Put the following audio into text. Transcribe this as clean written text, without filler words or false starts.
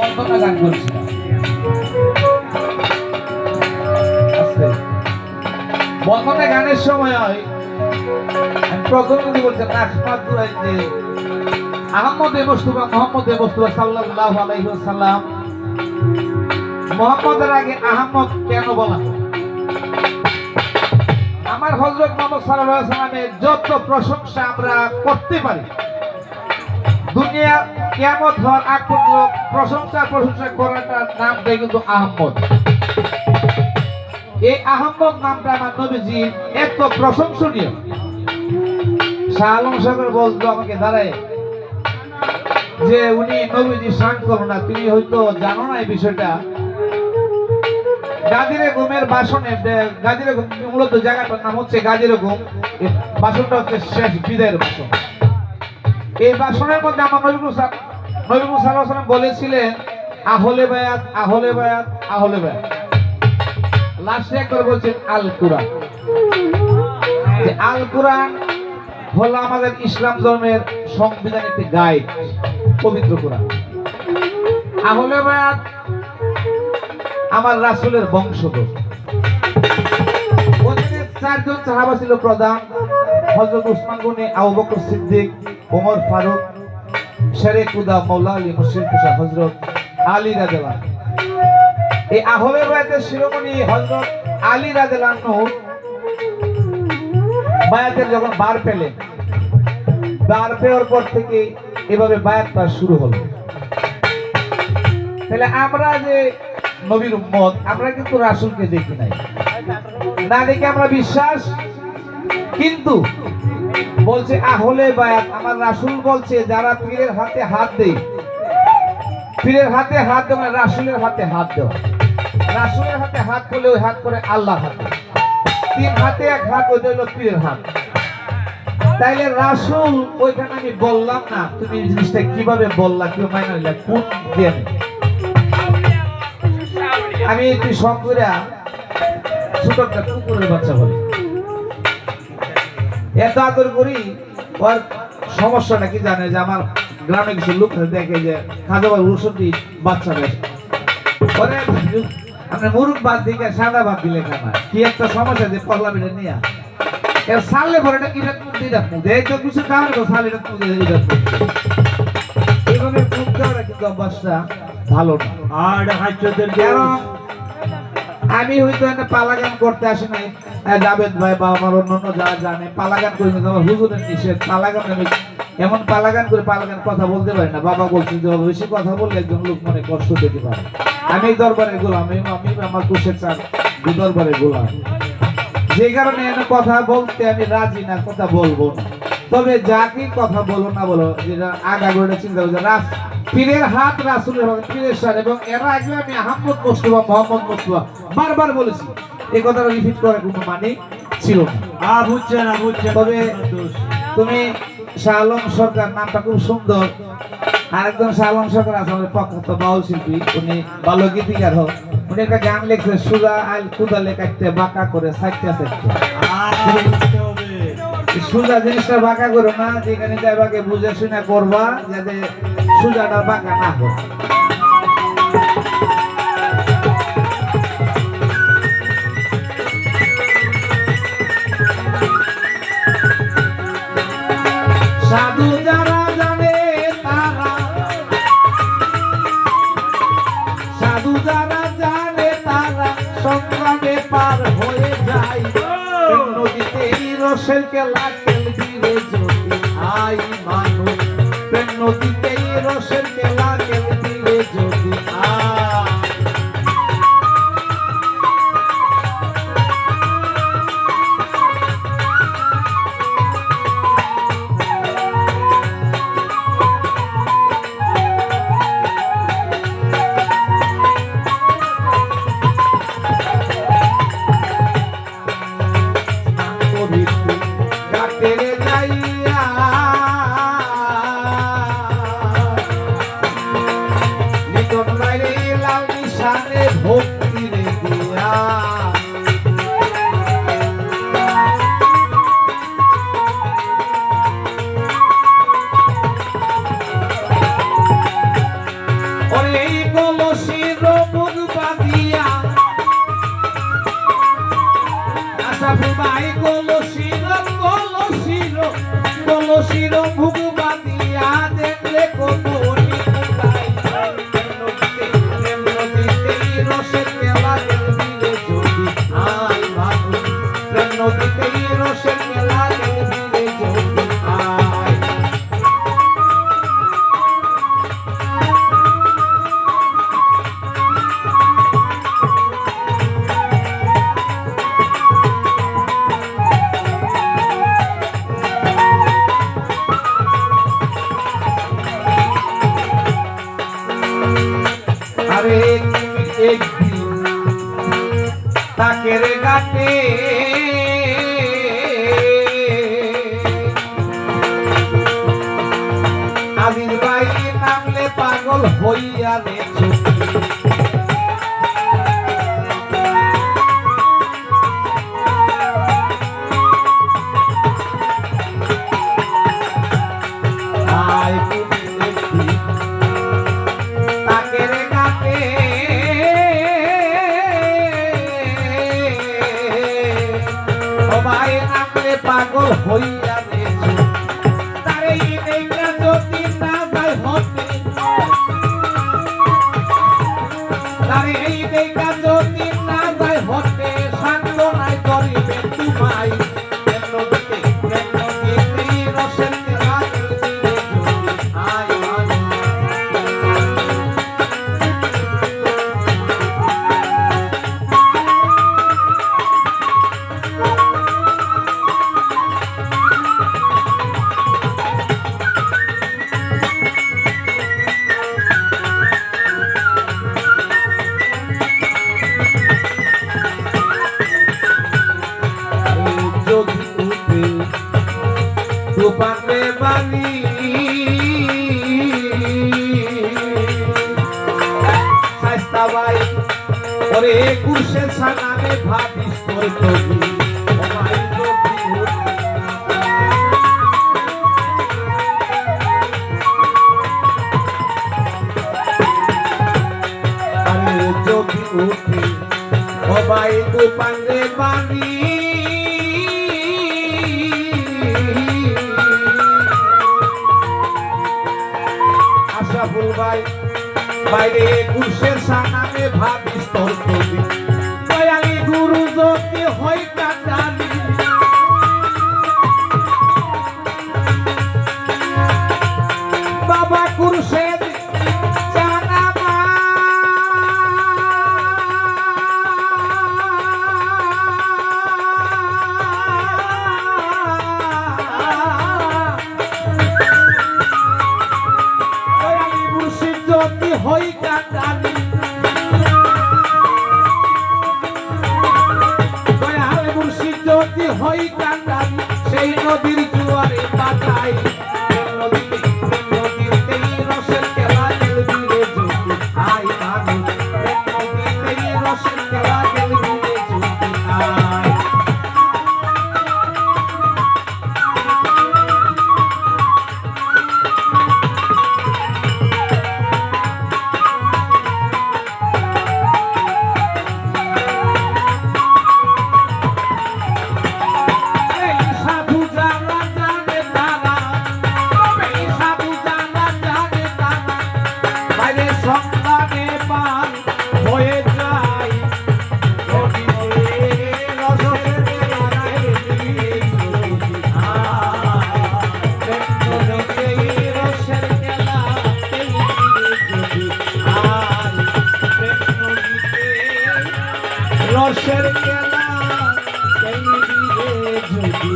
বন্দনা গান করেছিলাম। বন্দনা গানের সময় আমি প্রথম যদি বলছেন যে আহমদ মুস্তাফা মোহাম্মদ মুস্তাফা সাল্লাল্লাহু আলাইহি ওয়াসাল্লাম, মুহাম্মদের আগে আহমদ কেন বলা হয়? আমার হযরত মুহাম্মদ সাল্লাল্লাহু আলাইহি ওয়াসাল্লামের যত প্রশংসা আমরা করতে পারি, দুনিয়া কিয়ামত হওয়ার আগ পর্যন্ত প্রশংসা করাটার নাম দেয় কিন্তু আহমদ। এই আহমদ নামটা আমার নবীজি এত প্রশংসনীয়। শাহ আলম সাহেব বলতো আমাকে দাঁড়ায় যে উনি নবীজি শান করো না, তুমি হয়তো জানো না এই বিষয়টা। গাজীরে ঘুমের বাসনে, গাজীরে ঘুম মূলত জায়গাটার নাম হচ্ছে গাজীরে ঘুম, বাসনটা হচ্ছে শেষ বিদায়ের বাসন। এই বাসনের মধ্যে আমার নবী সাল্লাল্লাহু আলাইহি ওয়াসাল্লাম বলেছিলেন আহলে বায়াত, আহলে বায়াত, আহলে বায়াত। লাস্টে একবার বলছেন আল কুরআন। যে আল কুরআন হলো আমাদের ইসলাম ধর্মের সংবিধান, একটি গাইড, পবিত্র কুরআন। আহলে বায়াত আমার রাসূলের বংশধর। ওখানে চারজন সাহাবা ছিল প্রধান: হযরত উসমান গনি, আবু বকর সিদ্দিক, ওমর ফারুক, শেরে খুদা মাওলা আলী মুশরিক কুশা হযরত আলী রাদিয়াল্লাহু আনহু। এই আহলে বায়াতের শিরোমণি হযরত আলী রাদিয়াল্লাহু আনহু বায়াতের যখন বার পেলেন, বার পেওয়ার পর থেকে এভাবে বায়াতটা শুরু হলো। তাহলে আমরা যে নবীর উম্মত, আমরা কিন্তু রাসূলকে দেখি নাই, না দেখে আমরা বিশ্বাস। কিন্তু বলছে আহলে বায়াত, আমার রাসূল বলছে যারা পীরের হাতে হাত দেয়, পীরের হাতে হাত দেওয়া মানে রাসূলের হাতে হাত দেওয়া। রাসূলের হাতে হাত করলে ওই হাত করে আল্লাহর হাতে, তিন হাতে এক হাত, ওইটা হলো পীরের হাত। তাইলে রাসূল ওইখানে আমি বললাম না, তুমি জিনিসটা কিভাবে বললা, কেউ মাইনা নিলা, কোন দিয়ে আমি তুই সব করে ছোট একটা কুকুরের বাচ্চা বলি, এত আদর করি। ওর সমস্যাটা কি জানে যে আমার গ্রামে কিছু লোক দেখে যে খাজাবার ঔষধি বাচ্চা বেশ পরে আপনি মুরুখ বাদ দিকে সাদা ভাত দিলে খানা কি একটা সমস্যা যে পড়লাম এটা নিয়ে এর সালে পরে এটা কি তো কিছু খাওয়ার তো সালে এইভাবে মুখ দেওয়াটা কিন্তু অভ্যাসটা ভালো না। আর কারণ আমি হয়তো একটা পালাগান করতে আসি নাই, জাবেদ ভাই বা আমার অন্যান্য যারা জানে পালাগান করি না, আমার হুজুরের নিষেধ। পালাগান আমি এমন পালাগান করে পালাগান কথা বলতে পারি না। বাবা বলছেন যে বেশি কথা বললে একজন লোক মনে কষ্ট পেতে পারে। আমি দরবারের গোলাম, আমি আমার কুশের চার দরবারের গোলাম, যে কারণে এনে কথা বলতে আমি রাজি না, কথা বলবো না। তবে যাকে কথা বলো না বলো, যেটা আগা করে চিন্তা করছে পীরের হাত রাসূলের হাত, পীরের সার। এবং এর আগে আমি আহমদ মুস্তাফা মোহাম্মদ মুস্তাফা বারবার বলেছি, এই কথাটা রিপিট করার কোনো মানে ছিল না। বুঝছেন না, বুঝছেন। তবে তুমি শাহ আলম সরকার নামটা খুব সুন্দর। আরেকজন শাহ আলম সরকার আছে আমাদের প্রখ্যাত বাউল শিল্পী, উনি ভালো গীতিকার হোক। উনি একটা গান লিখছে, সুজা আল কুদালে কাটতে বাঁকা করে সাইটটা সাইটটা। সুজা জিনিসটা বাঁকা করো না, যেখানে যাইবাকে বুঝে শুনে করবা, যাতে সুজাটা বাঁকা না হয়। সাধু যারা জানে তারা, সাধু যারা জানে তারা সংগ্রামে পার হয়ে যায়। নদীতে রসের খেলা খেলবি যদি আই মানুষ, নদীতে রসের খেলা খেলবি যদি ভক্তি রে দিয়া ওরে এই কলসির মুখ বাঁধিয়া আশরাফুল ভাই কলসির মুখ বাঁধিয়া দেখলে কত রসের মেলা দেখবিরে যদি আয় বাবু নদীতে রসের মেলা দেখবিরে যদি আয় আরে একদিন তাকের ঘাটে আজিজ ভাই নামলে পাগল হইয়া রে পাগল হইয়া গেছে তারে ইনেকা যদি না যায় হতে তারে ইনেকা যদি না যায় হতে শান্ত নাই করিবে তোমায় রসের খেলা খেলবে আয় পাবে বালি শাস্তা ভাই ওরে কুরশে সানামে ভাবিস তোর কবি ও ভাই আরে যদি উঠে ও ভাই তো পাঙ্গে বালি আশরাফুল ভাই বাইরে কুরশের সানামে ভাবিস তোর কবি দয়ালি গুরু যদি হয় কাটালি বাবা কুরশের জানামা যদি হই কাটালি দয়াল মুর্শিদ যদি হই কাটালি সেই নদীর জোয়ারে পাঠাই নদীতেই রসের খেলা খেলবি রে যদি আই বাবু নদীতেই রসের খেলা খেলবি রে যদি আই সন্ধানে পান হয়ে যায় রসের খেলা যদি